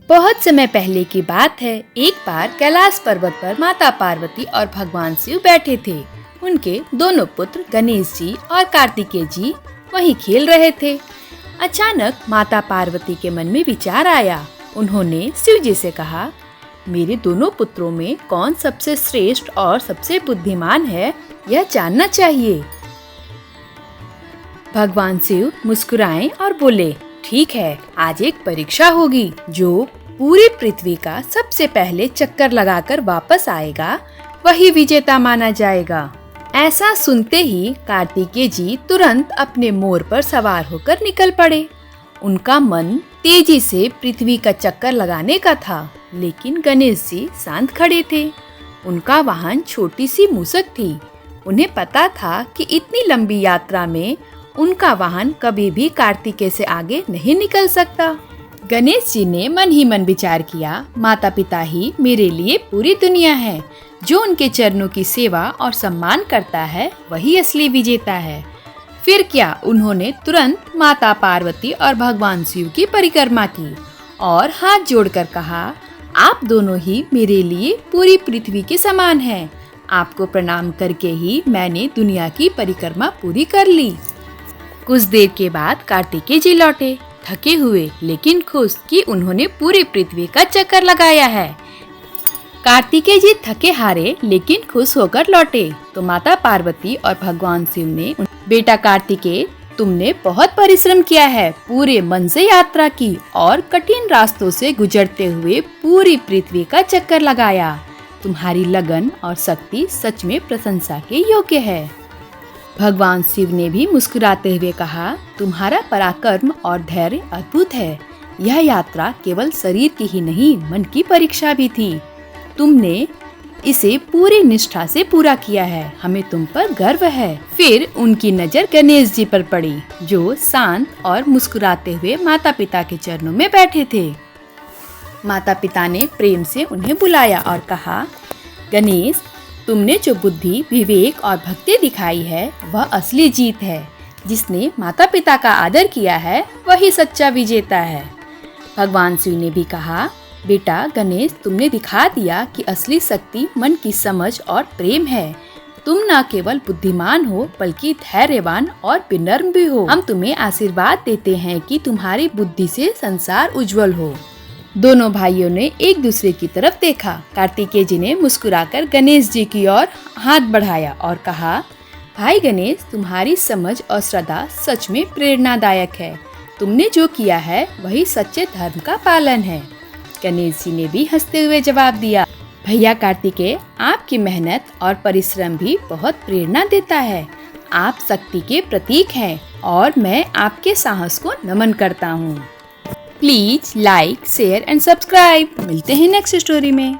बहुत समय पहले की बात है। एक बार कैलाश पर्वत पर माता पार्वती और भगवान शिव बैठे थे। उनके दोनों पुत्र गणेश जी और कार्तिकेय जी वहीं खेल रहे थे। अचानक माता पार्वती के मन में विचार आया। उन्होंने शिव जी से कहा, मेरे दोनों पुत्रों में कौन सबसे श्रेष्ठ और सबसे बुद्धिमान है, यह जानना चाहिए। भगवान शिव मुस्कुराए और बोले, ठीक है, आज एक परीक्षा होगी। जो पूरी पृथ्वी का सबसे पहले चक्कर लगाकर वापस आएगा वही विजेता माना जाएगा। ऐसा सुनते ही कार्तिकेय जी तुरंत अपने मोर पर सवार होकर निकल पड़े। उनका मन तेजी से पृथ्वी का चक्कर लगाने का था, लेकिन गणेश जी शांत खड़े थे। उनका वाहन छोटी सी मूसक थी। उन्हें पता था कि इतनी लंबी यात्रा में उनका वाहन कभी भी कार्तिकेय से आगे नहीं निकल सकता। गणेश जी ने मन ही मन विचार किया, माता पिता ही मेरे लिए पूरी दुनिया है। जो उनके चरणों की सेवा और सम्मान करता है वही असली विजेता है। फिर क्या, उन्होंने तुरंत माता पार्वती और भगवान शिव की परिक्रमा की और हाथ जोड़कर कहा, आप दोनों ही मेरे लिए पूरी पृथ्वी के समान हैं। आपको प्रणाम करके ही मैंने दुनिया की परिक्रमा पूरी कर ली। कुछ देर के बाद कार्तिकेय जी लौटे, थके हुए लेकिन खुश कि उन्होंने पूरी पृथ्वी का चक्कर लगाया है। कार्तिकेय जी थके हारे लेकिन खुश होकर लौटे तो माता पार्वती और भगवान शिव ने, बेटा कार्तिकेय, तुमने बहुत परिश्रम किया है, पूरे मन से यात्रा की और कठिन रास्तों से गुजरते हुए पूरी पृथ्वी का चक्कर लगाया। तुम्हारी लगन और शक्ति सच में प्रशंसा के योग्य है। भगवान शिव ने भी मुस्कुराते हुए कहा, तुम्हारा पराक्रम और धैर्य अद्भुत है। यह यात्रा केवल शरीर की ही नहीं, मन की परीक्षा भी थी। तुमने इसे पूरी निष्ठा से पूरा किया है। हमें तुम पर गर्व है। फिर उनकी नजर गणेश जी पर पड़ी, जो शांत और मुस्कुराते हुए माता पिता के चरणों में बैठे थे। माता पिता ने प्रेम से उन्हें बुलाया और कहा, गणेश, तुमने जो बुद्धि, विवेक और भक्ति दिखाई है वह असली जीत है। जिसने माता पिता का आदर किया है वही सच्चा विजेता है। भगवान शिव ने भी कहा, बेटा गणेश, तुमने दिखा दिया कि असली शक्ति मन की समझ और प्रेम है। तुम न केवल बुद्धिमान हो बल्कि धैर्यवान और विनम्र भी हो। हम तुम्हें आशीर्वाद देते हैं कि तुम्हारी बुद्धि से संसार उज्जवल हो। दोनों भाइयों ने एक दूसरे की तरफ देखा। कार्तिकेय जी ने मुस्कुराकर गणेश जी की ओर हाथ बढ़ाया और कहा, भाई गणेश, तुम्हारी समझ और श्रद्धा सच में प्रेरणादायक है। तुमने जो किया है वही सच्चे धर्म का पालन है। गणेश जी ने भी हंसते हुए जवाब दिया, भैया कार्तिकेय, आपकी मेहनत और परिश्रम भी बहुत प्रेरणा देता है। आप शक्ति के प्रतीक हैं और मैं आपके साहस को नमन करता हूँ। Please like, share and subscribe. मिलते हैं नेक्स्ट स्टोरी में।